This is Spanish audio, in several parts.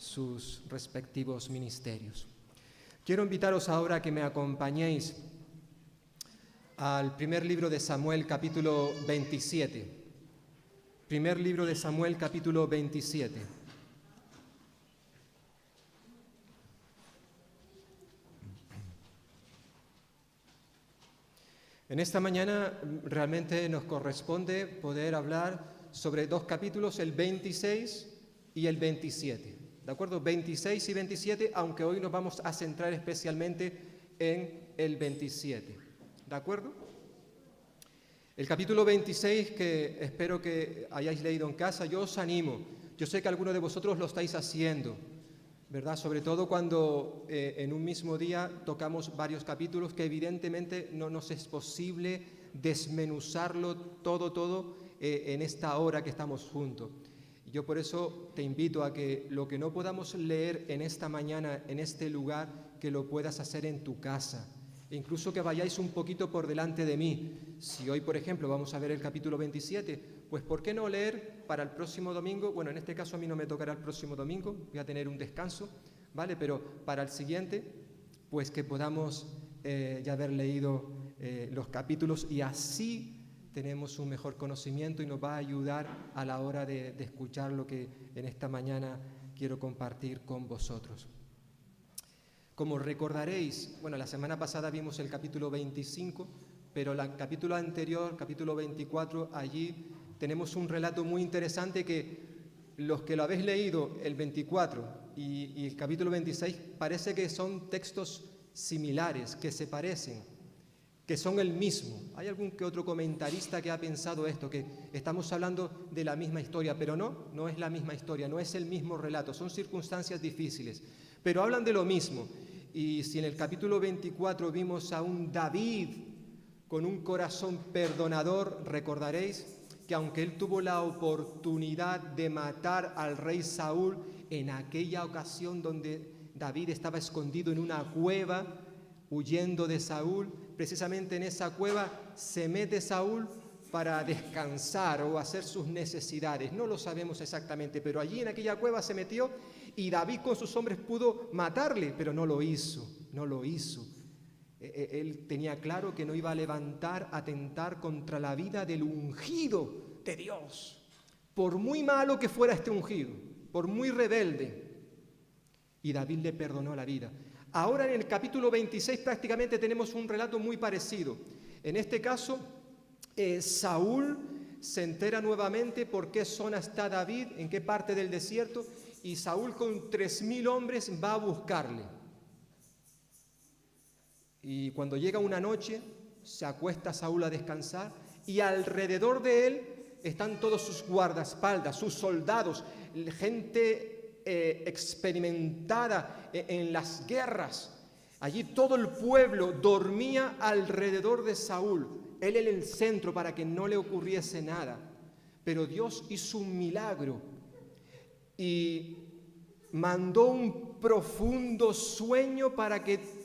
sus respectivos ministerios. Quiero invitaros ahora a que me acompañéis al primer libro de Samuel, capítulo 27. Primer libro de Samuel, capítulo 27. En esta mañana realmente nos corresponde poder hablar sobre dos capítulos, el 26 y el 27. ¿De acuerdo? 26 y 27, aunque hoy nos vamos a centrar especialmente en el 27. ¿De acuerdo? El capítulo 26, que espero que hayáis leído en casa, yo os animo. Yo sé que algunos de vosotros lo estáis haciendo, ¿verdad? Sobre todo cuando en un mismo día tocamos varios capítulos que evidentemente no nos es posible desmenuzarlo todo en esta hora que estamos juntos. Yo por eso te invito a que lo que no podamos leer en esta mañana, en este lugar, que lo puedas hacer en tu casa. Incluso que vayáis un poquito por delante de mí. Si hoy, por ejemplo, vamos a ver el capítulo 27, pues ¿por qué no leer para el próximo domingo? Bueno, en este caso a mí no me tocará el próximo domingo, voy a tener un descanso, ¿vale? Pero para el siguiente, pues que podamos ya haber leído los capítulos y así tenemos un mejor conocimiento y nos va a ayudar a la hora de escuchar lo que en esta mañana quiero compartir con vosotros. Como recordaréis, bueno, la semana pasada vimos el capítulo 25, pero el capítulo anterior, capítulo 24, allí tenemos un relato muy interesante que los que lo habéis leído, el 24 y el capítulo 26, parece que son textos similares, que se parecen, que son el mismo. Hay algún que otro comentarista que ha pensado esto, que estamos hablando de la misma historia, pero no es la misma historia, no es el mismo relato, son circunstancias difíciles, pero hablan de lo mismo. Y si en el capítulo 24 vimos a un David con un corazón perdonador, recordaréis que aunque él tuvo la oportunidad de matar al rey Saúl, en aquella ocasión donde David estaba escondido en una cueva, huyendo de Saúl, precisamente en esa cueva se mete Saúl para descansar o hacer sus necesidades. No lo sabemos exactamente, pero allí en aquella cueva se metió y David con sus hombres pudo matarle, pero no lo hizo. Él tenía claro que no iba a atentar contra la vida del ungido de Dios, por muy malo que fuera este ungido, por muy rebelde. Y David le perdonó la vida. Ahora en el capítulo 26 prácticamente tenemos un relato muy parecido. En este caso, Saúl se entera nuevamente por qué zona está David, en qué parte del desierto, y Saúl con 3.000 hombres va a buscarle. Y cuando llega una noche, se acuesta Saúl a descansar y alrededor de él están todos sus guardaespaldas, sus soldados, gente experimentada en las guerras. Allí todo el pueblo dormía alrededor de Saúl, él en el centro para que no le ocurriese nada. Pero Dios hizo un milagro y mandó un profundo sueño para que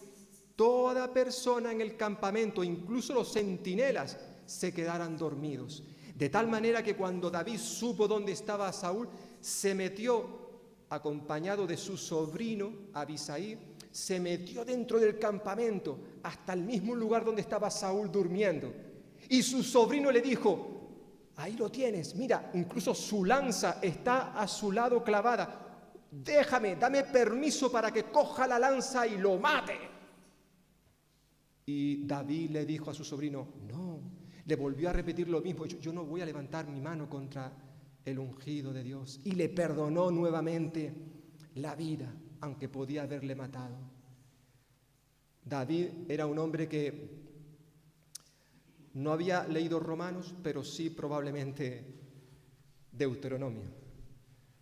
toda persona en el campamento, incluso los centinelas, se quedaran dormidos. De tal manera que cuando David supo dónde estaba Saúl, se metió, acompañado de su sobrino Abisai, se metió dentro del campamento, hasta el mismo lugar donde estaba Saúl durmiendo. Y su sobrino le dijo: ahí lo tienes, mira, incluso su lanza está a su lado clavada. Dame permiso para que coja la lanza y lo mate. Y David le dijo a su sobrino: no, le volvió a repetir lo mismo: yo no voy a levantar mi mano contra el ungido de Dios. Y le perdonó nuevamente la vida, aunque podía haberle matado. David era un hombre que no había leído Romanos, pero sí probablemente Deuteronomio,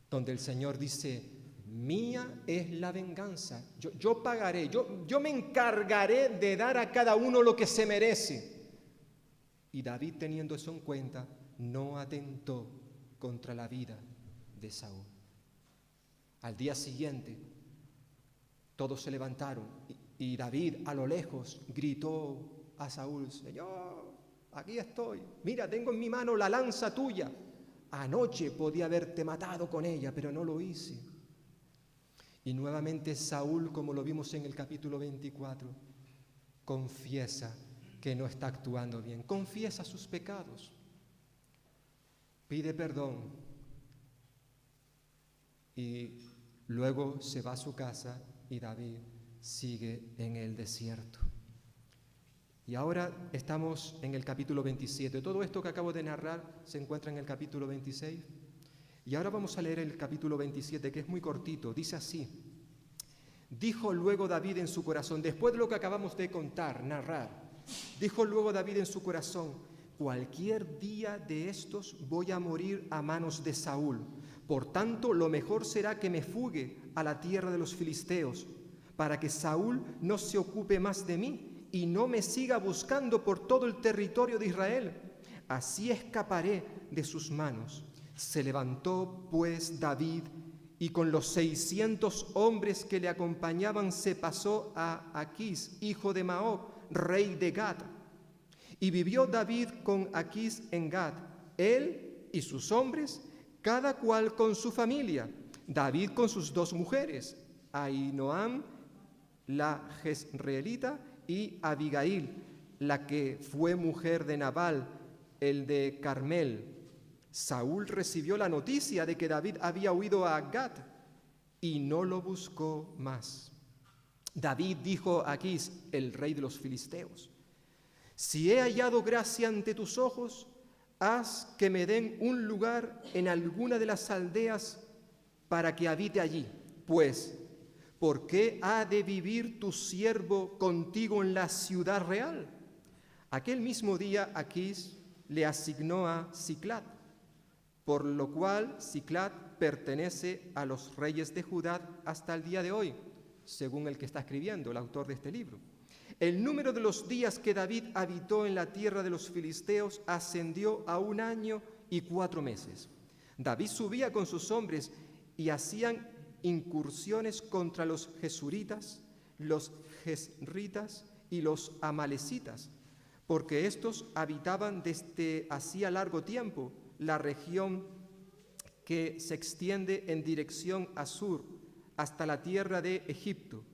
donde el Señor dice: mía es la venganza, yo pagaré, yo me encargaré de dar a cada uno lo que se merece. Y David, teniendo eso en cuenta, no atentó contra la vida de Saúl. Al día siguiente, todos se levantaron y David a lo lejos gritó a Saúl: Señor, aquí estoy, mira, tengo en mi mano la lanza tuya. Anoche podía haberte matado con ella, pero no lo hice. Y nuevamente Saúl, como lo vimos en el capítulo 24, confiesa que no está actuando bien, confiesa sus pecados, pide perdón y luego se va a su casa y David sigue en el desierto. Y ahora estamos en el capítulo 27. Todo esto que acabo de narrar se encuentra en el capítulo 26. Y ahora vamos a leer el capítulo 27, que es muy cortito. Dice así: dijo luego David en su corazón, después de lo que acabamos de contar, narrar, dijo luego David en su corazón: cualquier día de estos voy a morir a manos de Saúl. Por tanto, lo mejor será que me fugue a la tierra de los filisteos, para que Saúl no se ocupe más de mí y no me siga buscando por todo el territorio de Israel. Así escaparé de sus manos. Se levantó pues David y con los 600 hombres que le acompañaban se pasó a Aquís, hijo de Maoc, rey de Gat. Y vivió David con Aquís en Gat, él y sus hombres, cada cual con su familia. David con sus 2 mujeres, Ahinoam, la jezreelita, y Abigail, la que fue mujer de Nabal, el de Carmel. Saúl recibió la noticia de que David había huido a Gat y no lo buscó más. David dijo a Aquís, el rey de los filisteos: si he hallado gracia ante tus ojos, haz que me den un lugar en alguna de las aldeas para que habite allí, pues ¿por qué ha de vivir tu siervo contigo en la ciudad real? Aquel mismo día Aquís le asignó a Siclat, por lo cual Siclat pertenece a los reyes de Judá hasta el día de hoy, según el que está escribiendo, el autor de este libro. El número de los días que David habitó en la tierra de los filisteos ascendió a 1 año y 4 meses. David subía con sus hombres y hacían incursiones contra los gesuritas, los jezritas y los amalecitas, porque estos habitaban desde hacía largo tiempo la región que se extiende en dirección a sur hasta la tierra de Egipto.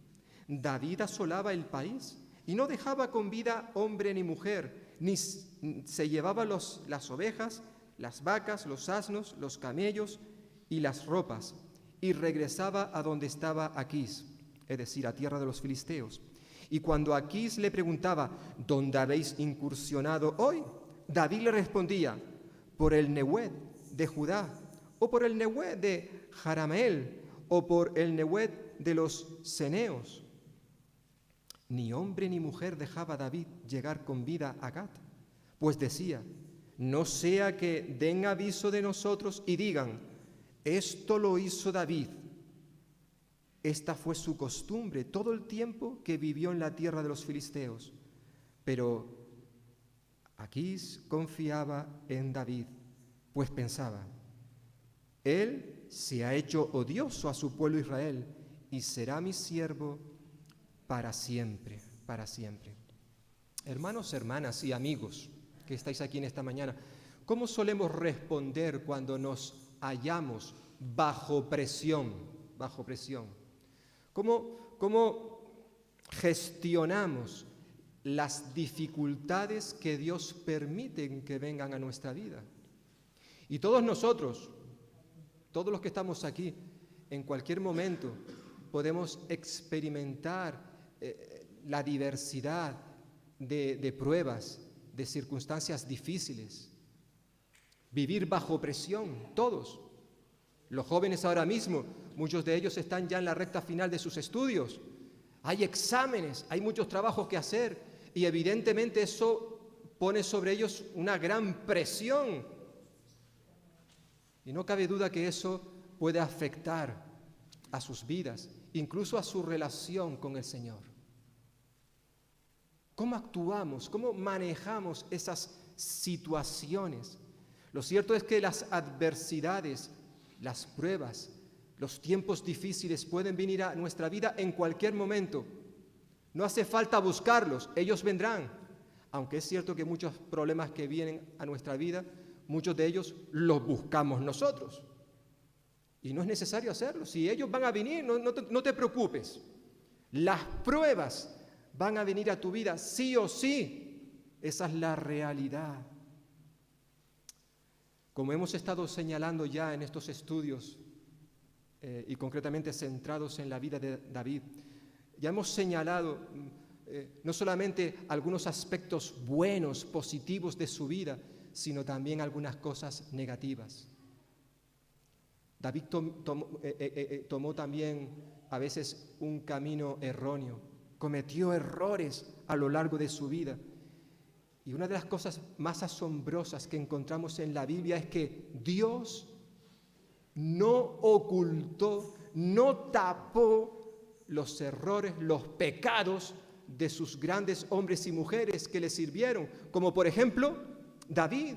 David asolaba el país y no dejaba con vida hombre ni mujer, ni se llevaba las ovejas, las vacas, los asnos, los camellos y las ropas, y regresaba a donde estaba Aquís, es decir, a tierra de los filisteos. Y cuando Aquís le preguntaba: ¿dónde habéis incursionado hoy?, David le respondía: por el Nehuet de Judá, o por el Nehuet de Jarameel, o por el Nehuet de los ceneos. Ni hombre ni mujer dejaba David llegar con vida a Gat, pues decía: no sea que den aviso de nosotros y digan: esto lo hizo David. Esta fue su costumbre todo el tiempo que vivió en la tierra de los filisteos. Pero Aquís confiaba en David, pues pensaba: él se ha hecho odioso a su pueblo Israel y será mi siervo para siempre, para siempre. Hermanos, hermanas y amigos que estáis aquí en esta mañana, ¿cómo solemos responder cuando nos hallamos bajo presión? Bajo presión. ¿Cómo gestionamos las dificultades que Dios permite que vengan a nuestra vida? Y todos nosotros, todos los que estamos aquí, en cualquier momento podemos experimentar la diversidad de pruebas, de circunstancias difíciles. Vivir bajo presión, todos. Los jóvenes ahora mismo, muchos de ellos están ya en la recta final de sus estudios. Hay exámenes, hay muchos trabajos que hacer y evidentemente eso pone sobre ellos una gran presión. Y no cabe duda que eso puede afectar a sus vidas, incluso a su relación con el Señor. ¿Cómo actuamos? ¿Cómo manejamos esas situaciones? Lo cierto es que las adversidades, las pruebas, los tiempos difíciles pueden venir a nuestra vida en cualquier momento. No hace falta buscarlos, ellos vendrán. Aunque es cierto que muchos problemas que vienen a nuestra vida, muchos de ellos los buscamos nosotros. Y no es necesario hacerlo. Si ellos van a venir, no te preocupes. Las pruebas van a venir a tu vida sí o sí. Esa es la realidad. Como hemos estado señalando ya en estos estudios, y concretamente centrados en la vida de David, ya hemos señalado no solamente algunos aspectos buenos, positivos de su vida, sino también algunas cosas negativas. David tomó también a veces un camino erróneo, cometió errores a lo largo de su vida. Y una de las cosas más asombrosas que encontramos en la Biblia es que Dios no ocultó, no tapó los errores, los pecados de sus grandes hombres y mujeres que le sirvieron, como por ejemplo David,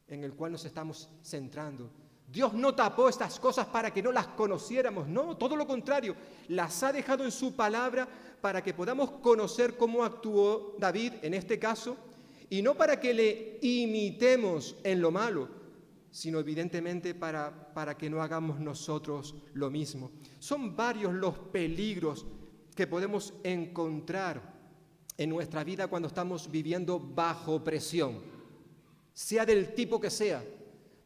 en el cual nos estamos centrando. Dios no tapó estas cosas para que no las conociéramos, no, todo lo contrario, las ha dejado en su palabra para que podamos conocer cómo actuó David en este caso, y no para que le imitemos en lo malo, sino evidentemente para que no hagamos nosotros lo mismo. Son varios los peligros que podemos encontrar en nuestra vida cuando estamos viviendo bajo presión, sea del tipo que sea.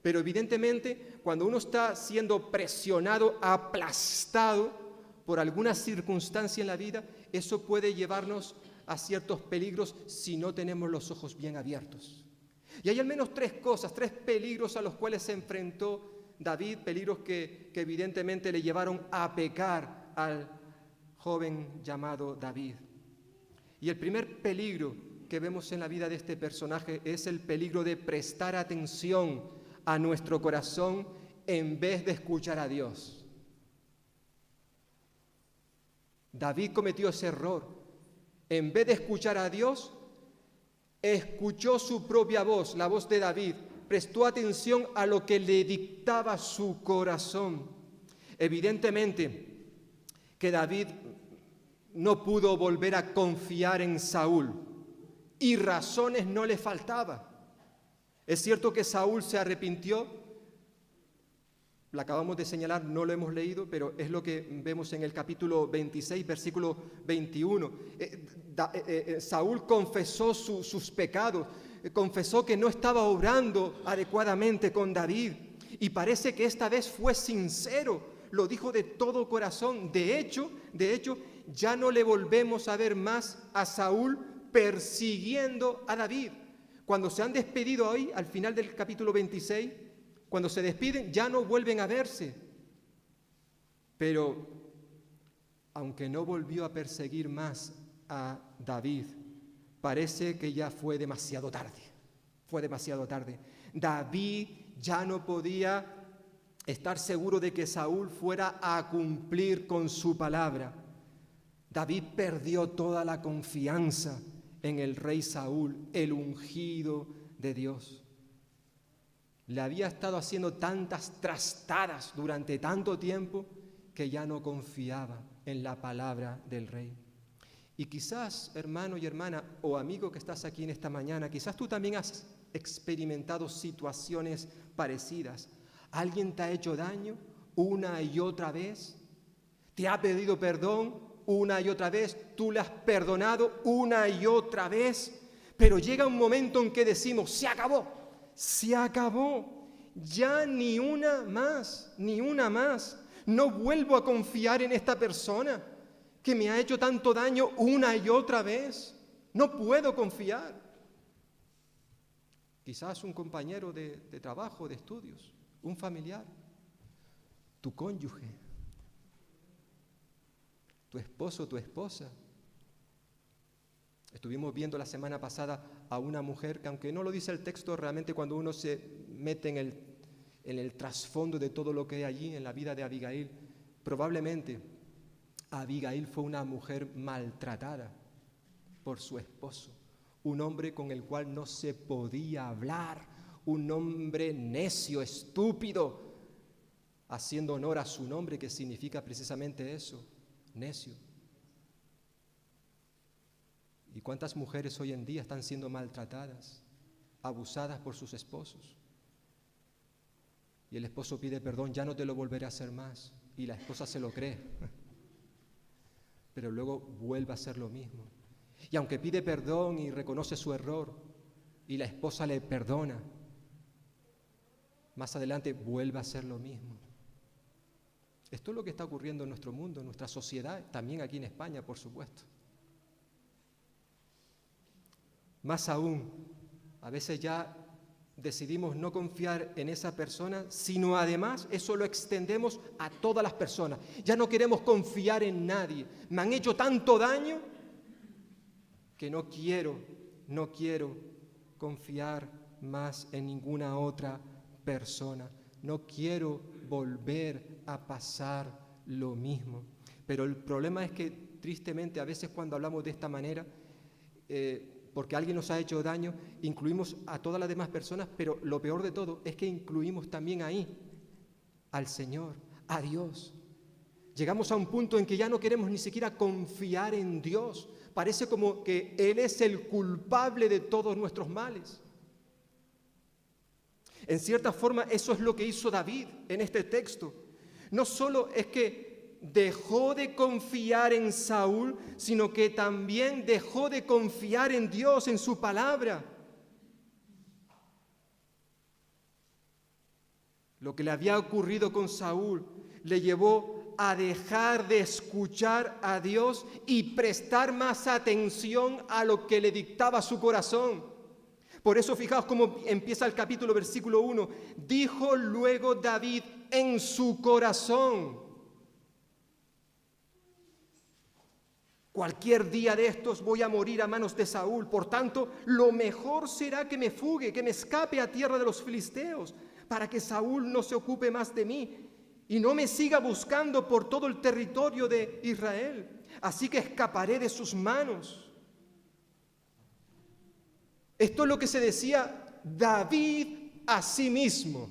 Pero evidentemente, cuando uno está siendo presionado, aplastado por alguna circunstancia en la vida, eso puede llevarnos a ciertos peligros si no tenemos los ojos bien abiertos. Y hay al menos tres peligros a los cuales se enfrentó David, peligros que evidentemente le llevaron a pecar al joven llamado David. Y el primer peligro que vemos en la vida de este personaje es el peligro de prestar atención a nuestro corazón en vez de escuchar a Dios. David cometió ese error. En vez de escuchar a Dios, escuchó su propia voz, la voz de David. Prestó atención a lo que le dictaba su corazón. Evidentemente que David no pudo volver a confiar en Saúl y razones no le faltaban. Es cierto que Saúl se arrepintió, lo acabamos de señalar, no lo hemos leído, pero es lo que vemos en el capítulo 26, versículo 21. Saúl confesó sus pecados, confesó que no estaba obrando adecuadamente con David, y parece que esta vez fue sincero, lo dijo de todo corazón. De hecho, ya no le volvemos a ver más a Saúl persiguiendo a David. Cuando se han despedido hoy, al final del capítulo 26, cuando se despiden, ya no vuelven a verse. Pero, aunque no volvió a perseguir más a David, parece que ya fue demasiado tarde. Fue demasiado tarde. David ya no podía estar seguro de que Saúl fuera a cumplir con su palabra. David perdió toda la confianza en el rey Saúl, el ungido de Dios. Le había estado haciendo tantas trastadas durante tanto tiempo que ya no confiaba en la palabra del rey. Y quizás, hermano y hermana, o amigo que estás aquí en esta mañana, quizás tú también has experimentado situaciones parecidas. ¿Alguien te ha hecho daño una y otra vez? ¿Te ha pedido perdón una y otra vez? ¿Tú le has perdonado una y otra vez? Pero llega un momento en que decimos, se acabó, ya ni una más, no vuelvo a confiar en esta persona que me ha hecho tanto daño una y otra vez, no puedo confiar. Quizás un compañero de trabajo, de estudios, un familiar, tu cónyuge, tu esposo, tu esposa. Estuvimos viendo la semana pasada a una mujer que, aunque no lo dice el texto, realmente cuando uno se mete en el trasfondo de todo lo que hay allí en la vida de Abigail, probablemente Abigail fue una mujer maltratada por su esposo, un hombre con el cual no se podía hablar, un hombre necio, estúpido, haciendo honor a su nombre, que significa precisamente eso, necio. ¿Y cuántas mujeres hoy en día están siendo maltratadas, abusadas por sus esposos? Y el esposo pide perdón, ya no te lo volveré a hacer más. Y la esposa se lo cree. Pero luego vuelve a hacer lo mismo. Y aunque pide perdón y reconoce su error, y la esposa le perdona, más adelante vuelve a hacer lo mismo. Esto es lo que está ocurriendo en nuestro mundo, en nuestra sociedad, también aquí en España, por supuesto. Más aún, a veces ya decidimos no confiar en esa persona, sino además eso lo extendemos a todas las personas. Ya no queremos confiar en nadie. Me han hecho tanto daño que no quiero confiar más en ninguna otra persona. No quiero volver a pasar lo mismo. Pero el problema es que, tristemente, a veces cuando hablamos de esta manera, porque alguien nos ha hecho daño, incluimos a todas las demás personas, pero lo peor de todo es que incluimos también ahí al Señor, a Dios. Llegamos a un punto en que ya no queremos ni siquiera confiar en Dios. Parece como que Él es el culpable de todos nuestros males. En cierta forma, eso es lo que hizo David en este texto. No solo es que dejó de confiar en Saúl, sino que también dejó de confiar en Dios, en su palabra. Lo que le había ocurrido con Saúl le llevó a dejar de escuchar a Dios y prestar más atención a lo que le dictaba su corazón. Por eso fijaos cómo empieza el capítulo, versículo 1. Dijo luego David en su corazón: cualquier día de estos voy a morir a manos de Saúl. Por tanto, lo mejor será que me fugue, que me escape a tierra de los filisteos, para que Saúl no se ocupe más de mí y no me siga buscando por todo el territorio de Israel. Así que escaparé de sus manos. Esto es lo que se decía David a sí mismo.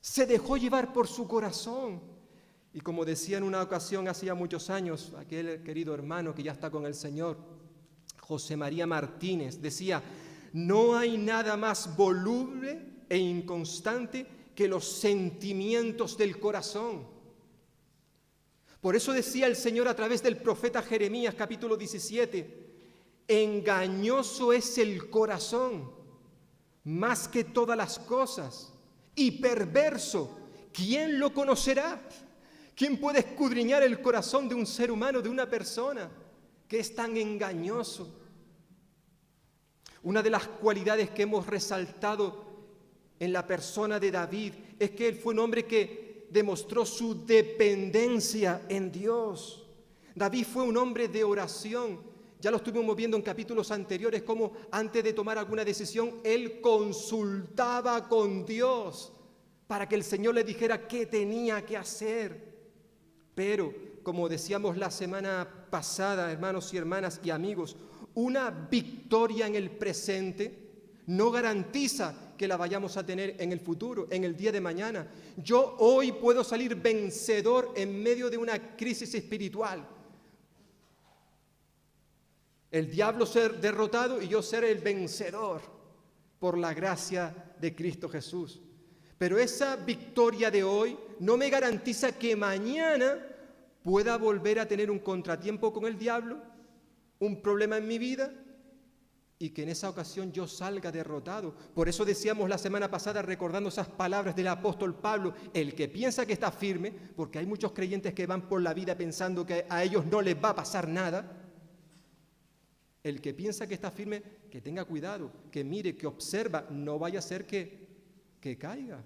Se dejó llevar por su corazón. Y como decía en una ocasión hacía muchos años, aquel querido hermano que ya está con el Señor, José María Martínez, decía: no hay nada más voluble e inconstante que los sentimientos del corazón. Por eso decía el Señor a través del profeta Jeremías, capítulo 17, engañoso es el corazón, más que todas las cosas, y perverso, ¿quién lo conocerá? ¿Quién puede escudriñar el corazón de un ser humano, de una persona que es tan engañoso? Una de las cualidades que hemos resaltado en la persona de David es que él fue un hombre que demostró su dependencia en Dios. David fue un hombre de oración. Ya lo estuvimos viendo en capítulos anteriores, como antes de tomar alguna decisión, él consultaba con Dios para que el Señor le dijera qué tenía que hacer. Pero, como decíamos la semana pasada, hermanos y hermanas y amigos, una victoria en el presente no garantiza que la vayamos a tener en el futuro, en el día de mañana. Yo hoy puedo salir vencedor en medio de una crisis espiritual. El diablo ser derrotado y yo ser el vencedor por la gracia de Cristo Jesús. Pero esa victoria de hoy no me garantiza que mañana pueda volver a tener un contratiempo con el diablo, un problema en mi vida, y que en esa ocasión yo salga derrotado. Por eso decíamos la semana pasada, recordando esas palabras del apóstol Pablo: el que piensa que está firme, porque hay muchos creyentes que van por la vida pensando que a ellos no les va a pasar nada. El que piensa que está firme, que tenga cuidado, que mire, que observa, no vaya a ser que caiga.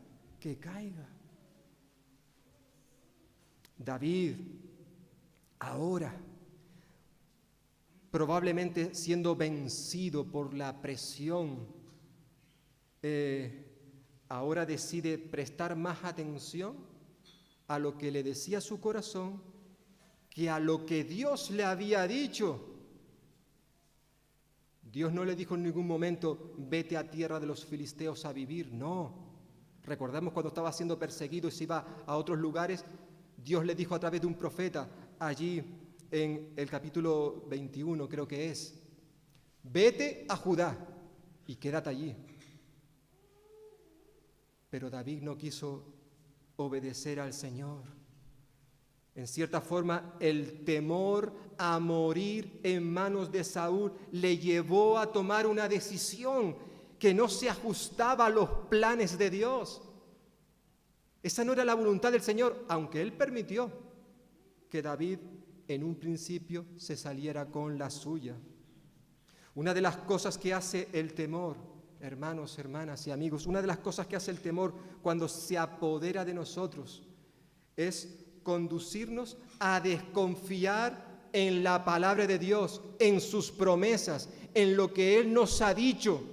David, ahora, probablemente siendo vencido por la presión, ahora decide prestar más atención a lo que le decía su corazón que a lo que Dios le había dicho. Dios no le dijo en ningún momento: vete a tierra de los filisteos a vivir. No. Recordamos cuando estaba siendo perseguido y se iba a otros lugares, Dios le dijo a través de un profeta, allí en el capítulo 21 creo que es: vete a Judá y quédate allí. Pero David no quiso obedecer al Señor. En cierta forma, el temor a morir en manos de Saúl le llevó a tomar una decisión que no se ajustaba a los planes de Dios. Esa no era la voluntad del Señor, aunque Él permitió que David en un principio se saliera con la suya. Una de las cosas que hace el temor, hermanos, hermanas y amigos, una de las cosas que hace el temor cuando se apodera de nosotros es conducirnos a desconfiar en la palabra de Dios, en sus promesas, en lo que Él nos ha dicho.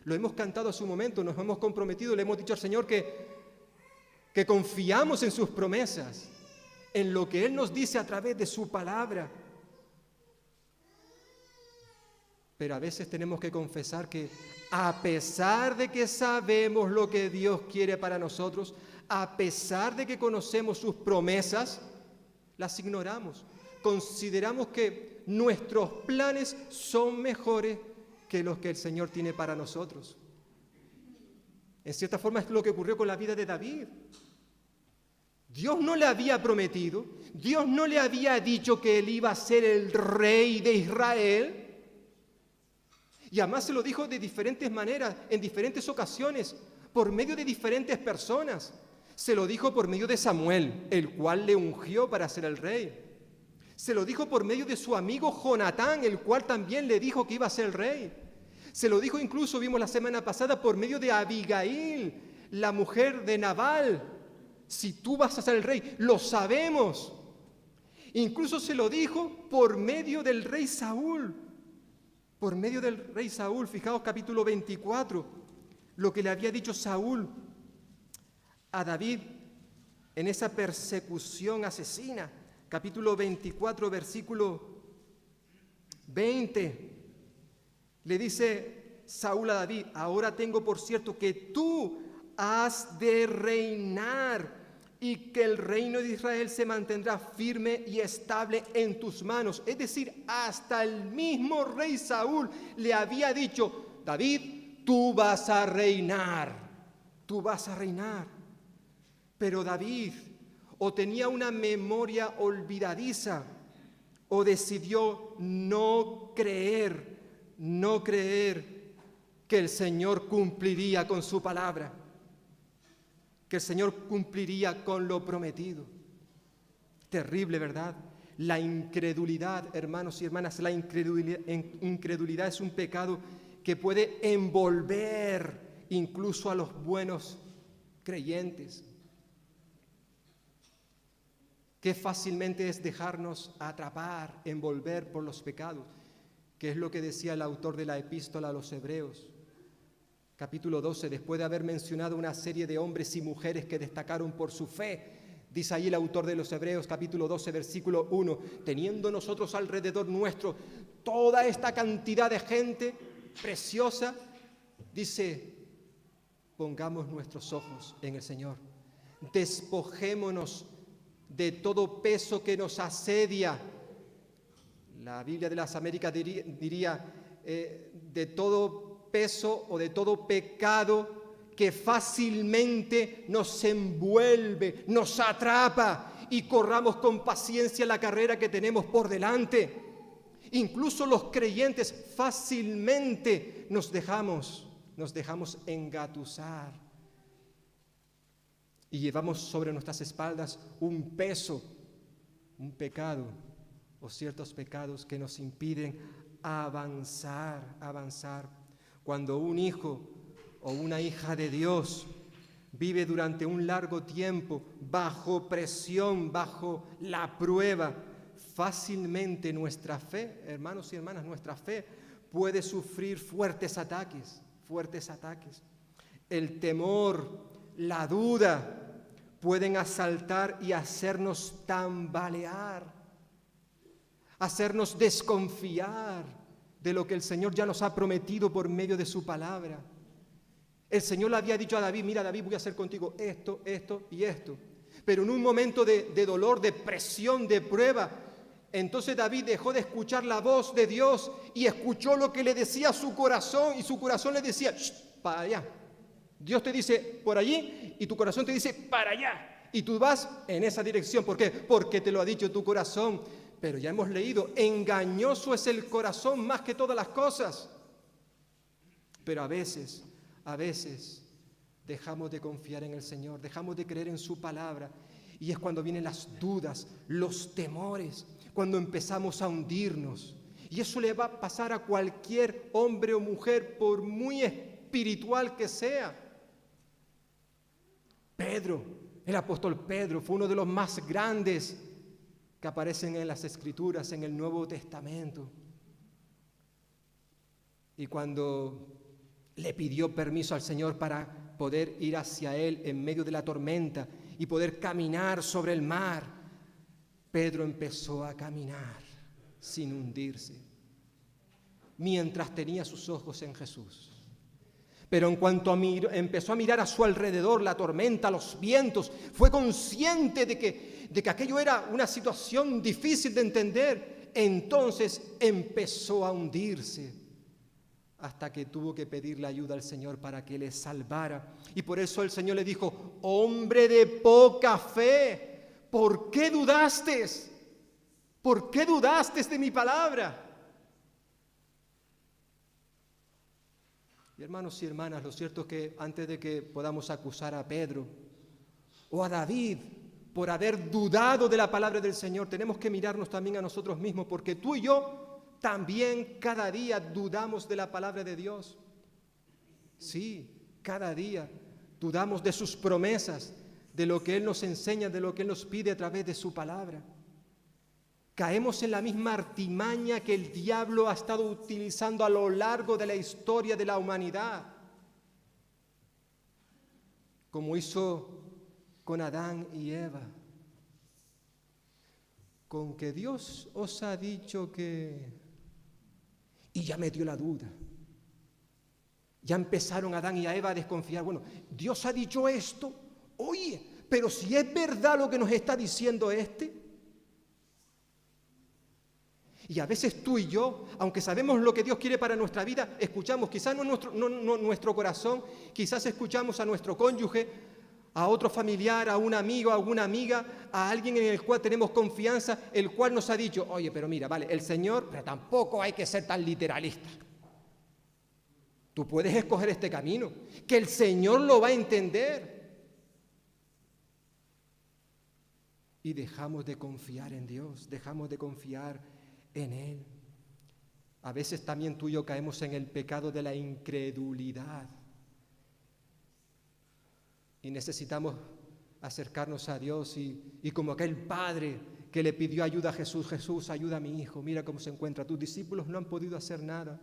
Lo hemos cantado hace un momento, nos hemos comprometido, le hemos dicho al Señor que confiamos en sus promesas, en lo que Él nos dice a través de su palabra. Pero a veces tenemos que confesar que a pesar de que sabemos lo que Dios quiere para nosotros, a pesar de que conocemos sus promesas, las ignoramos. Consideramos que nuestros planes son mejores que los que el Señor tiene para nosotros. En cierta forma es lo que ocurrió con la vida de David. Dios no le había prometido, Dios no le había dicho que él iba a ser el rey de Israel. Y además se lo dijo de diferentes maneras, en diferentes ocasiones, por medio de diferentes personas. Se lo dijo por medio de Samuel, el cual le ungió para ser el rey. Se lo dijo por medio de su amigo Jonatán, el cual también le dijo que iba a ser el rey. Se lo dijo incluso, vimos la semana pasada, por medio de Abigail, la mujer de Nabal. Si tú vas a ser el rey, lo sabemos. Incluso se lo dijo por medio del rey Saúl. Por medio del rey Saúl, fijaos capítulo 24, lo que le había dicho Saúl a David en esa persecución asesina. Capítulo 24, versículo 20. Le dice Saúl a David: ahora tengo por cierto que tú has de reinar y que el reino de Israel se mantendrá firme y estable en tus manos. Es decir, hasta el mismo rey Saúl le había dicho: David, tú vas a reinar, tú vas a reinar. Pero David o tenía una memoria olvidadiza o decidió no creer que el Señor cumpliría con su palabra, que el Señor cumpliría con lo prometido. Terrible, ¿verdad? La incredulidad, hermanos y hermanas, la incredulidad es un pecado que puede envolver incluso a los buenos creyentes. Qué fácilmente es dejarnos atrapar, envolver por los pecados, que es lo que decía el autor de la epístola a los Hebreos. Capítulo 12, después de haber mencionado una serie de hombres y mujeres que destacaron por su fe, dice ahí el autor de los Hebreos, capítulo 12, versículo 1, teniendo nosotros alrededor nuestro toda esta cantidad de gente preciosa, dice, pongamos nuestros ojos en el Señor, despojémonos de todo peso que nos asedia. La Biblia de las Américas diría de todo peso o de todo pecado que fácilmente nos envuelve, nos atrapa, y corramos con paciencia la carrera que tenemos por delante. Incluso los creyentes fácilmente nos dejamos engatusar y llevamos sobre nuestras espaldas un peso, un pecado o ciertos pecados que nos impiden avanzar. Cuando un hijo o una hija de Dios vive durante un largo tiempo bajo presión, bajo la prueba, fácilmente nuestra fe, hermanos y hermanas, nuestra fe puede sufrir fuertes ataques. El temor, la duda pueden asaltar y hacernos tambalear, hacernos desconfiar de lo que el Señor ya nos ha prometido por medio de su palabra. El Señor le había dicho a David: mira, David, voy a hacer contigo esto, esto y esto. Pero en un momento de dolor, de presión, de prueba, entonces David dejó de escuchar la voz de Dios y escuchó lo que le decía su corazón, y su corazón le decía: para allá, Dios te dice por allí y tu corazón te dice para allá. Y tú vas en esa dirección. ¿Por qué? Porque te lo ha dicho tu corazón. Pero ya hemos leído, engañoso es el corazón más que todas las cosas. Pero a veces, dejamos de confiar en el Señor, dejamos de creer en su palabra. Y es cuando vienen las dudas, los temores, cuando empezamos a hundirnos. Y eso le va a pasar a cualquier hombre o mujer, por muy espiritual que sea. Pedro, el apóstol Pedro, fue uno de los más grandes que aparecen en las Escrituras, en el Nuevo Testamento. Y cuando le pidió permiso al Señor para poder ir hacia Él en medio de la tormenta y poder caminar sobre el mar, Pedro empezó a caminar sin hundirse, mientras tenía sus ojos en Jesús. Pero en cuanto empezó a mirar a su alrededor, la tormenta, los vientos, fue consciente de que aquello era una situación difícil de entender. Entonces empezó a hundirse, hasta que tuvo que pedirle ayuda al Señor para que le salvara. Y por eso el Señor le dijo: hombre de poca fe, ¿por qué dudaste? ¿Por qué dudaste de mi palabra? Y hermanos y hermanas, lo cierto es que antes de que podamos acusar a Pedro o a David por haber dudado de la palabra del Señor, tenemos que mirarnos también a nosotros mismos, porque tú y yo también cada día dudamos de la palabra de Dios. Sí, cada día dudamos de sus promesas, de lo que Él nos enseña, de lo que Él nos pide a través de su palabra. Caemos en la misma artimaña que el diablo ha estado utilizando a lo largo de la historia de la humanidad, como hizo con Adán y Eva. Con que Dios os ha dicho que... Y ya me dio la duda. Ya empezaron Adán y Eva a desconfiar. Bueno, Dios ha dicho esto. Oye, pero si es verdad lo que nos está diciendo este... Y a veces tú y yo, aunque sabemos lo que Dios quiere para nuestra vida, escuchamos, quizás no nuestro corazón, quizás escuchamos a nuestro cónyuge, a otro familiar, a un amigo, a alguna amiga, a alguien en el cual tenemos confianza, el cual nos ha dicho: oye, pero mira, vale, el Señor, pero tampoco hay que ser tan literalista. Tú puedes escoger este camino, que el Señor lo va a entender. Y dejamos de confiar en Dios, dejamos de confiar en Él. A veces también tú y yo caemos en el pecado de la incredulidad y necesitamos acercarnos a Dios y como aquel padre que le pidió ayuda a Jesús: Jesús, ayuda a mi hijo, mira cómo se encuentra, tus discípulos no han podido hacer nada,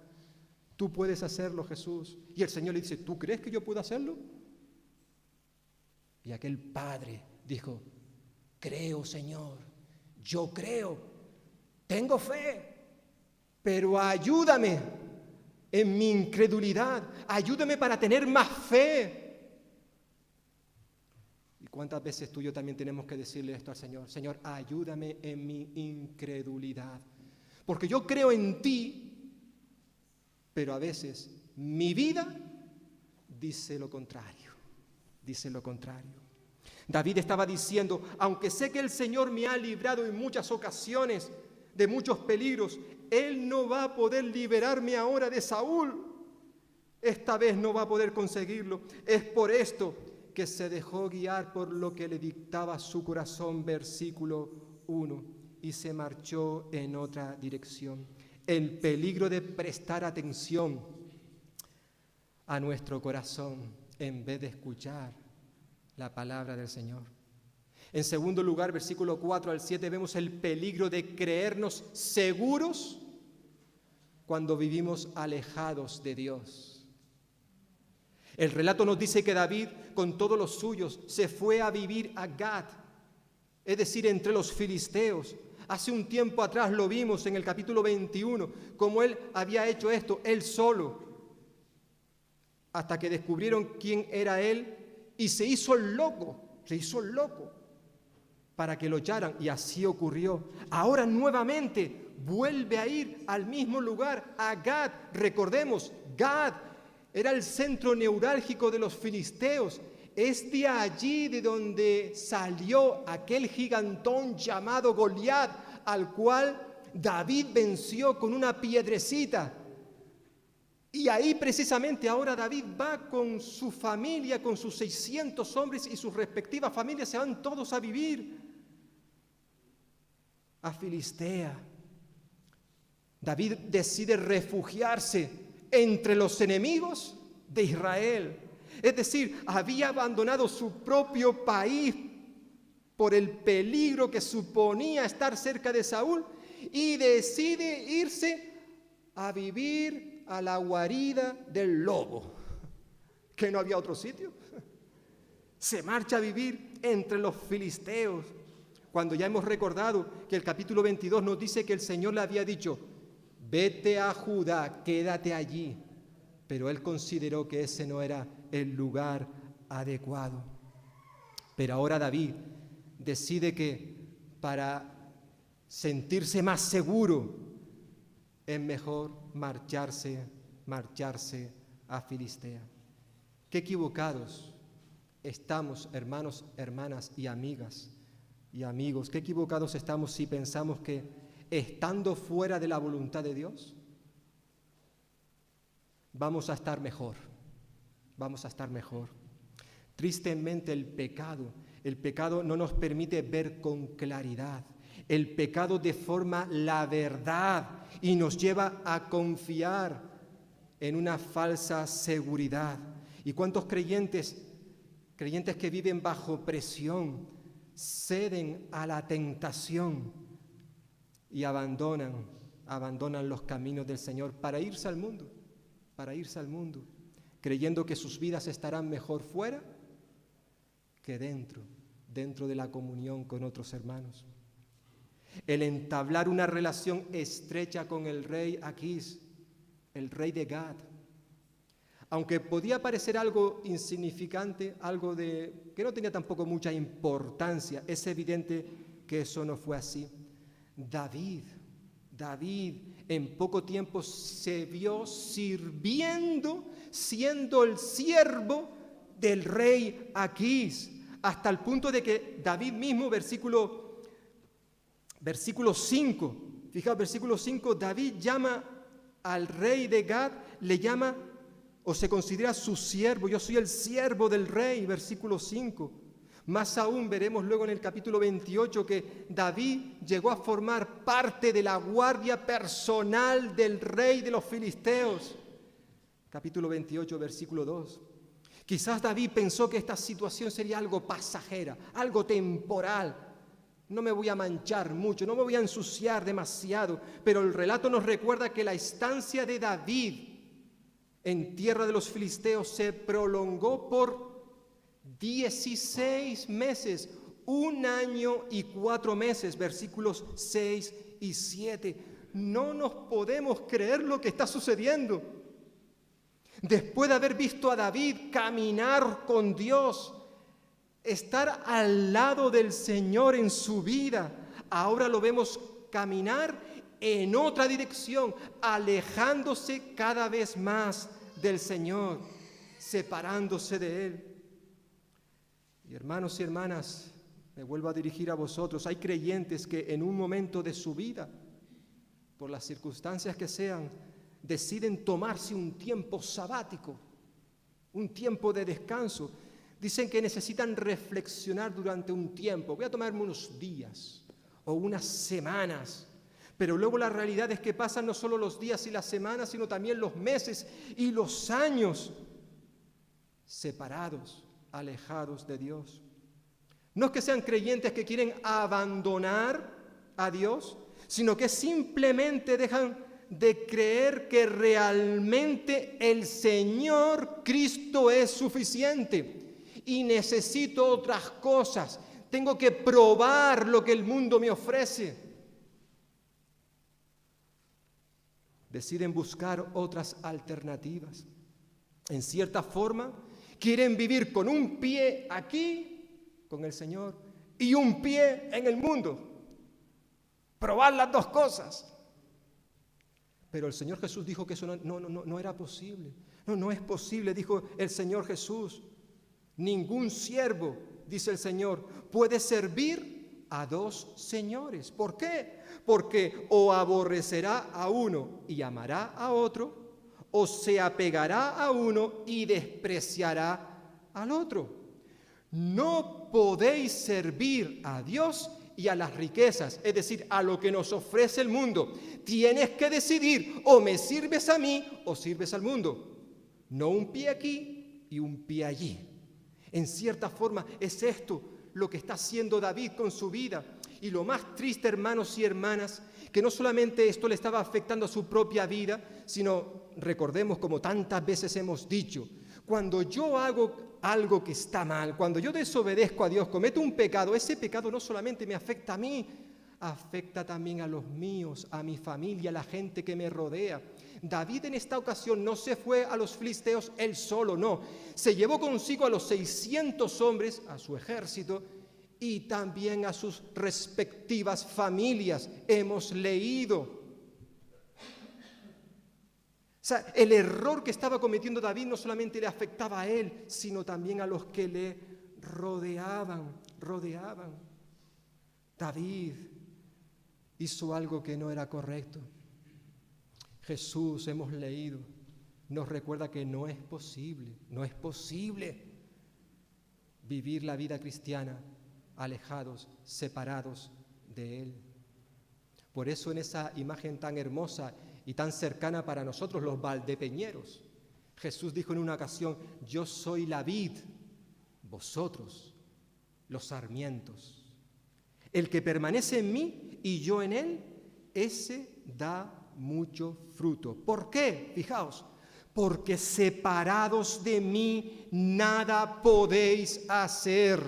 tú puedes hacerlo, Jesús. Y el Señor le dice: ¿tú crees que yo puedo hacerlo? Y aquel padre dijo: creo, Señor, yo creo, tengo fe, pero ayúdame en mi incredulidad, ayúdame para tener más fe. ¿Y cuántas veces tú y yo también tenemos que decirle esto al Señor? Señor, ayúdame en mi incredulidad, porque yo creo en ti, pero a veces mi vida dice lo contrario, dice lo contrario. David estaba diciendo: aunque sé que el Señor me ha librado en muchas ocasiones de muchos peligros, Él no va a poder liberarme ahora de Saúl. Esta vez no va a poder conseguirlo. Es por esto que se dejó guiar por lo que le dictaba su corazón, versículo 1, y se marchó en otra dirección. El peligro de prestar atención a nuestro corazón en vez de escuchar la palabra del Señor. En segundo lugar, versículo 4 al 7, vemos el peligro de creernos seguros cuando vivimos alejados de Dios. El relato nos dice que David, con todos los suyos, se fue a vivir a Gad, es decir, entre los filisteos. Hace un tiempo atrás lo vimos en el capítulo 21, como él había hecho esto, él solo, hasta que descubrieron quién era él y se hizo loco para que lo echaran, y así ocurrió. Ahora nuevamente vuelve a ir al mismo lugar, a Gad. Recordemos, Gad era el centro neurálgico de los filisteos. Es de allí de donde salió aquel gigantón llamado Goliat, al cual David venció con una piedrecita. Y ahí precisamente ahora David va con su familia, con sus 600 hombres y sus respectivas familias, se van todos a vivir a Filistea. David decide refugiarse entre los enemigos de Israel. Es decir, había abandonado su propio país por el peligro que suponía estar cerca de Saúl y decide irse a vivir a la guarida del lobo. ¿Que no había otro sitio? Se marcha a vivir entre los filisteos. Cuando ya hemos recordado que el capítulo 22 nos dice que el Señor le había dicho: vete a Judá, quédate allí. Pero él consideró que ese no era el lugar adecuado. Pero ahora David decide que para sentirse más seguro es mejor marcharse a Filistea. Qué equivocados estamos, hermanos, hermanas y amigas y amigos, qué equivocados estamos si pensamos que estando fuera de la voluntad de Dios vamos a estar mejor. Tristemente el pecado no nos permite ver con claridad. El pecado deforma la verdad y nos lleva a confiar en una falsa seguridad. ¿Y cuántos creyentes que viven bajo presión, ceden a la tentación y abandonan los caminos del Señor para irse al mundo, creyendo que sus vidas estarán mejor fuera que dentro de la comunión con otros hermanos? El entablar una relación estrecha con el rey Aquís, el rey de Gad, aunque podía parecer algo insignificante, algo que no tenía tampoco mucha importancia, es evidente que eso no fue así. David en poco tiempo se vio sirviendo, siendo el siervo del rey Aquís, hasta el punto de que David mismo, versículo 5, fijaos, versículo 5, David llama al rey de Gad, le llama o se considera su siervo. Yo soy el siervo del rey, versículo 5. Más aún veremos luego en el capítulo 28 que David llegó a formar parte de la guardia personal del rey de los filisteos. Capítulo 28, versículo 2. Quizás David pensó que esta situación sería algo pasajera, algo temporal. No me voy a manchar mucho, no me voy a ensuciar demasiado, pero el relato nos recuerda que la estancia de David en tierra de los filisteos se prolongó por 16 meses, 1 año y 4 meses, versículos 6 y 7. No nos podemos creer lo que está sucediendo. Después de haber visto a David caminar con Dios, estar al lado del Señor en su vida, ahora lo vemos caminar en otra dirección, alejándose cada vez más del Señor, separándose de Él. Y hermanos y hermanas, me vuelvo a dirigir a vosotros. Hay creyentes que en un momento de su vida, por las circunstancias que sean, deciden tomarse un tiempo sabático, un tiempo de descanso. Dicen que necesitan reflexionar durante un tiempo. Voy a tomarme unos días o unas semanas. Pero luego la realidad es que pasan no solo los días y las semanas, sino también los meses y los años separados, alejados de Dios. No es que sean creyentes que quieren abandonar a Dios, sino que simplemente dejan de creer que realmente el Señor Cristo es suficiente y necesito otras cosas. Tengo que probar lo que el mundo me ofrece. Deciden buscar otras alternativas. En cierta forma, quieren vivir con un pie aquí, con el Señor, y un pie en el mundo. Probar las dos cosas. Pero el Señor Jesús dijo que eso no era posible. No, no es posible, dijo el Señor Jesús. Ningún siervo, dice el Señor, puede servir a dos señores. ¿Por qué? Porque o aborrecerá a uno y amará a otro, o se apegará a uno y despreciará al otro. No podéis servir a Dios y a las riquezas, es decir, a lo que nos ofrece el mundo. Tienes que decidir, o me sirves a mí o sirves al mundo. No un pie aquí y un pie allí. En cierta forma es esto lo que está haciendo David con su vida. Y lo más triste, hermanos y hermanas, que no solamente esto le estaba afectando a su propia vida, sino, recordemos como tantas veces hemos dicho, cuando yo hago algo que está mal, cuando yo desobedezco a Dios, cometo un pecado, ese pecado no solamente me afecta a mí, afecta también a los míos, a mi familia, a la gente que me rodea. David en esta ocasión no se fue a los filisteos él solo, no. Se llevó consigo a los 600 hombres, a su ejército, y también a sus respectivas familias. Hemos leído. O sea, el error que estaba cometiendo David no solamente le afectaba a él, sino también a los que le rodeaban. David hizo algo que no era correcto. Jesús, hemos leído, nos recuerda que no es posible vivir la vida cristiana alejados, separados de Él. Por eso en esa imagen tan hermosa y tan cercana para nosotros, los valdepeñeros, Jesús dijo en una ocasión: yo soy la vid, vosotros los sarmientos. El que permanece en mí y yo en él, ese da mucho fruto. ¿Por qué? Fijaos, porque separados de mí nada podéis hacer.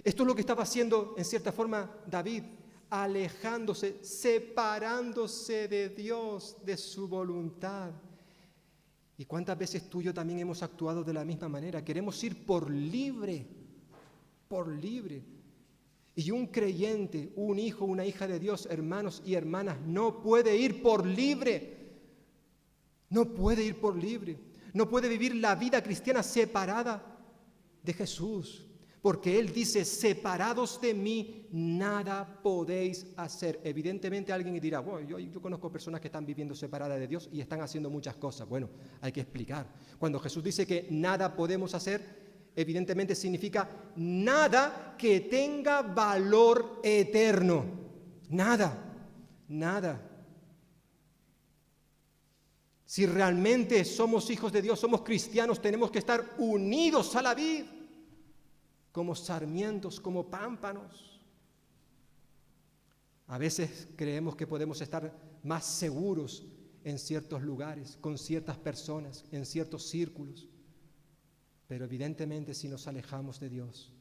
Esto es lo que estaba haciendo en cierta forma David, alejándose, separándose de Dios, de su voluntad. ¿Y cuántas veces tú y yo también hemos actuado de la misma manera? Queremos ir por libre. Y un creyente, un hijo, una hija de Dios, hermanos y hermanas, no puede ir por libre. No puede vivir la vida cristiana separada de Jesús. Porque Él dice: separados de mí, nada podéis hacer. Evidentemente alguien dirá: bueno, yo conozco personas que están viviendo separadas de Dios y están haciendo muchas cosas. Bueno, hay que explicar. Cuando Jesús dice que nada podemos hacer, evidentemente significa nada que tenga valor eterno. Nada. Si realmente somos hijos de Dios, somos cristianos, tenemos que estar unidos a la vid, como sarmientos, como pámpanos. A veces creemos que podemos estar más seguros en ciertos lugares, con ciertas personas, en ciertos círculos. Pero evidentemente si nos alejamos de Dios,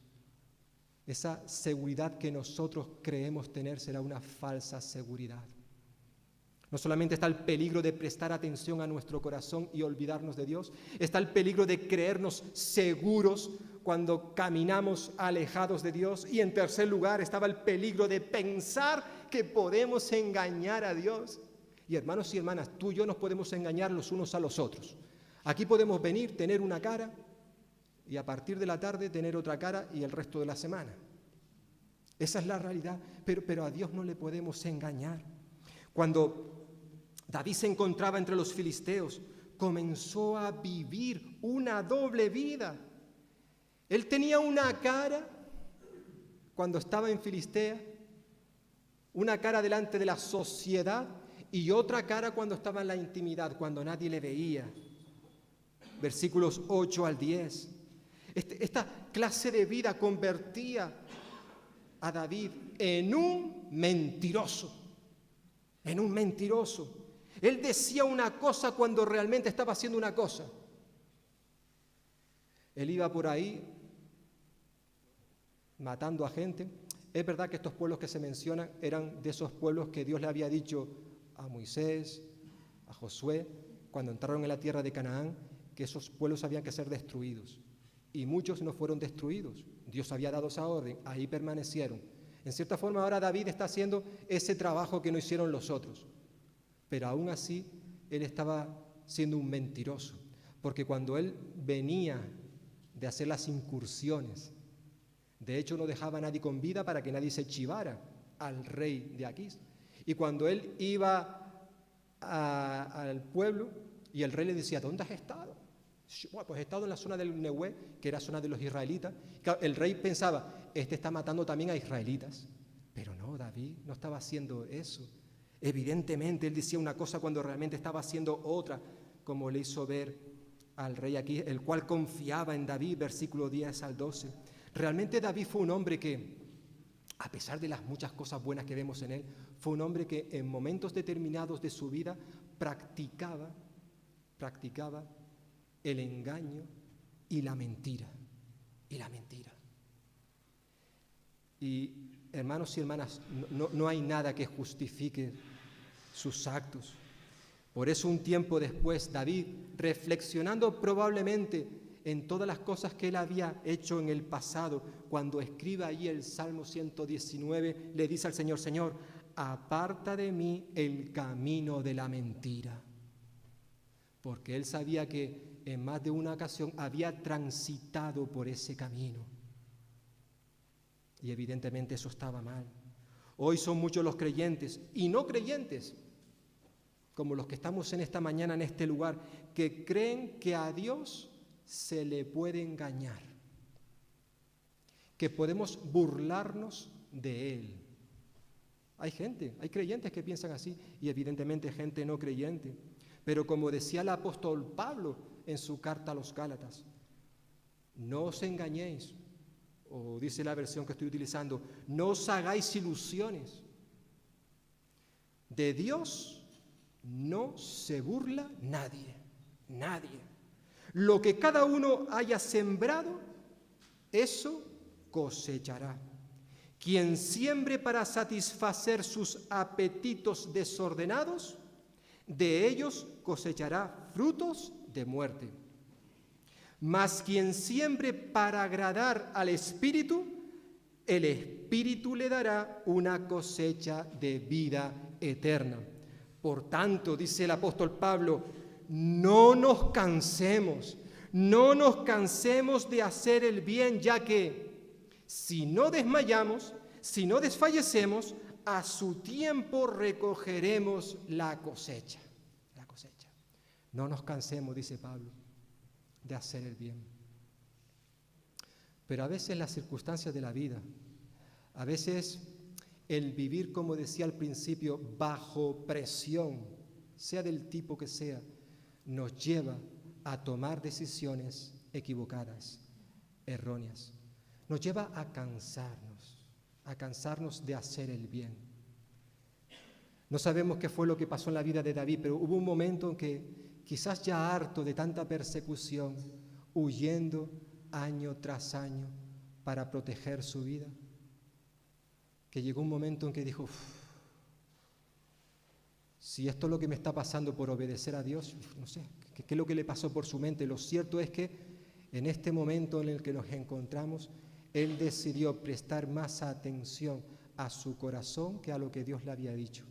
esa seguridad que nosotros creemos tener será una falsa seguridad. No solamente está el peligro de prestar atención a nuestro corazón y olvidarnos de Dios, está el peligro de creernos seguros cuando caminamos alejados de Dios, y en tercer lugar estaba el peligro de pensar que podemos engañar a Dios. Y hermanos y hermanas, tú y yo nos podemos engañar los unos a los otros. Aquí podemos venir, tener una cara, y a partir de la tarde tener otra cara y el resto de la semana. Esa es la realidad, pero a Dios no le podemos engañar. Cuando David se encontraba entre los filisteos, comenzó a vivir una doble vida. Él tenía una cara cuando estaba en Filistea, una cara delante de la sociedad y otra cara cuando estaba en la intimidad, cuando nadie le veía. Versículos 8 al 10. Esta clase de vida convertía a David en un mentiroso. Él decía una cosa cuando realmente estaba haciendo una cosa. Él iba por ahí matando a gente. Es verdad que estos pueblos que se mencionan eran de esos pueblos que Dios le había dicho a Moisés, a Josué, cuando entraron en la tierra de Canaán, que esos pueblos habían que ser destruidos. Y muchos no fueron destruidos. Dios había dado esa orden, ahí permanecieron. En cierta forma ahora David está haciendo ese trabajo que no hicieron los otros. Pero aún así, él estaba siendo un mentiroso, porque cuando él venía de hacer las incursiones, de hecho no dejaba a nadie con vida para que nadie se chivara al rey de Aquís. Y cuando él iba al pueblo y el rey le decía, ¿dónde has estado? Bueno, pues he estado en la zona del Nehué, que era zona de los israelitas. Claro, el rey pensaba, este está matando también a israelitas. Pero no, David no estaba haciendo eso. Evidentemente él decía una cosa cuando realmente estaba haciendo otra, como le hizo ver al rey aquí, el cual confiaba en David, versículo 10 al 12. Realmente David fue un hombre que, a pesar de las muchas cosas buenas que vemos en él, fue un hombre que en momentos determinados de su vida practicaba el engaño y la mentira. Y hermanos y hermanas, no hay nada que justifique sus actos. Por eso un tiempo después, David, reflexionando probablemente en todas las cosas que él había hecho en el pasado, cuando escribe ahí el Salmo 119, le dice al Señor, Señor, aparta de mí el camino de la mentira. Porque él sabía que en más de una ocasión había transitado por ese camino. Y evidentemente eso estaba mal. Hoy son muchos los creyentes y no creyentes, como los que estamos en esta mañana en este lugar, que creen que a Dios se le puede engañar, que podemos burlarnos de Él. Hay creyentes que piensan así y evidentemente gente no creyente. Pero como decía el apóstol Pablo en su carta a los Gálatas, no os engañéis, o dice la versión que estoy utilizando, no os hagáis ilusiones. De Dios no se burla nadie. Lo que cada uno haya sembrado, eso cosechará. Quien siembre para satisfacer sus apetitos desordenados, de ellos cosechará frutos de muerte. Mas quien siembre para agradar al Espíritu, el Espíritu le dará una cosecha de vida eterna. Por tanto, dice el apóstol Pablo, no nos cansemos de hacer el bien, ya que si no desmayamos, si no desfallecemos, a su tiempo recogeremos la cosecha. No nos cansemos, dice Pablo, de hacer el bien. Pero a veces las circunstancias de la vida, a veces el vivir, como decía al principio, bajo presión, sea del tipo que sea, nos lleva a tomar decisiones equivocadas, erróneas. Nos lleva a cansarnos de hacer el bien. No sabemos qué fue lo que pasó en la vida de David, pero hubo un momento en que, quizás ya harto de tanta persecución, huyendo año tras año para proteger su vida, que llegó un momento en que dijo, si esto es lo que me está pasando por obedecer a Dios, no sé, ¿qué es lo que le pasó por su mente? Lo cierto es que en este momento en el que nos encontramos, él decidió prestar más atención a su corazón que a lo que Dios le había dicho.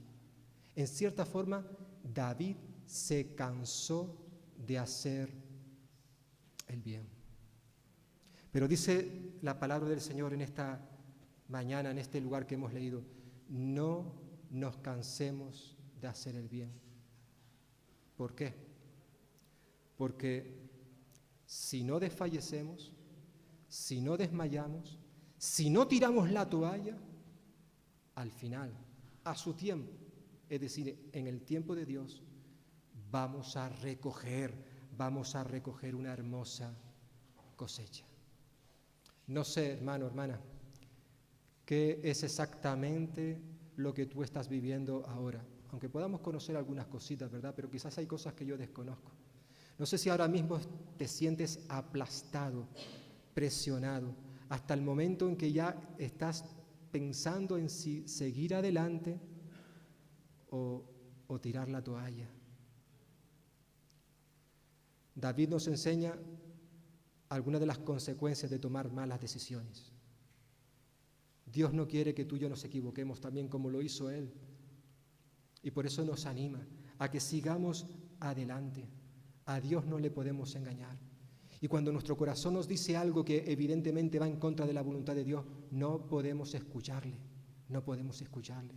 En cierta forma, David se cansó de hacer el bien. Pero dice la palabra del Señor en esta mañana, en este lugar que hemos leído, no nos cansemos de hacer el bien. ¿Por qué? Porque si no desfallecemos, si no desmayamos, si no tiramos la toalla, al final, a su tiempo, es decir, en el tiempo de Dios, vamos a recoger una hermosa cosecha. No sé, hermano, hermana, qué es exactamente lo que tú estás viviendo ahora, aunque podamos conocer algunas cositas, ¿verdad? Pero quizás hay cosas que yo desconozco. No sé si ahora mismo te sientes aplastado, presionado, hasta el momento en que ya estás pensando en si seguir adelante o tirar la toalla. David nos enseña algunas de las consecuencias de tomar malas decisiones. Dios no quiere que tú y yo nos equivoquemos también como lo hizo Él. Y por eso nos anima a que sigamos adelante, A Dios no le podemos engañar. Y cuando nuestro corazón nos dice algo que evidentemente va en contra de la voluntad de Dios, no podemos escucharle, no podemos escucharle.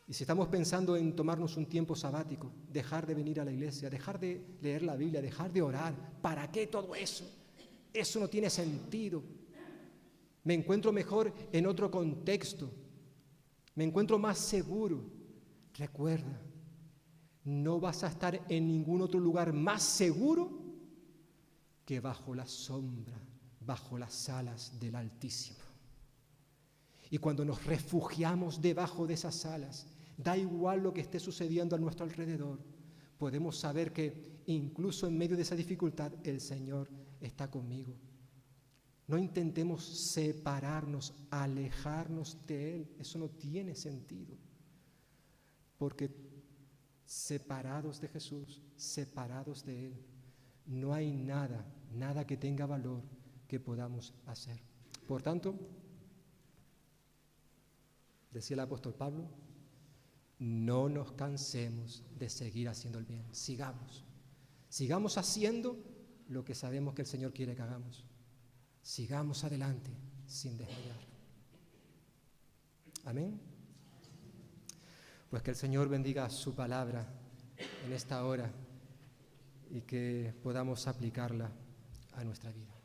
Y si estamos pensando en tomarnos un tiempo sabático, dejar de venir a la iglesia, dejar de leer la Biblia, dejar de orar, ¿para qué todo eso? Eso no tiene sentido. Me encuentro mejor en otro contexto, me encuentro más seguro. Recuerda, no vas a estar en ningún otro lugar más seguro que bajo la sombra, bajo las alas del Altísimo. Y cuando nos refugiamos debajo de esas alas, da igual lo que esté sucediendo a nuestro alrededor, podemos saber que incluso en medio de esa dificultad el Señor está conmigo. No intentemos separarnos, alejarnos de Él. Eso no tiene sentido. Porque separados de Jesús, separados de Él, no hay nada que tenga valor que podamos hacer. Por tanto, decía el apóstol Pablo, no nos cansemos de seguir haciendo el bien. Sigamos haciendo lo que sabemos que el Señor quiere que hagamos. Sigamos adelante sin desmayar. Amén. Pues que el Señor bendiga su palabra en esta hora y que podamos aplicarla a nuestra vida.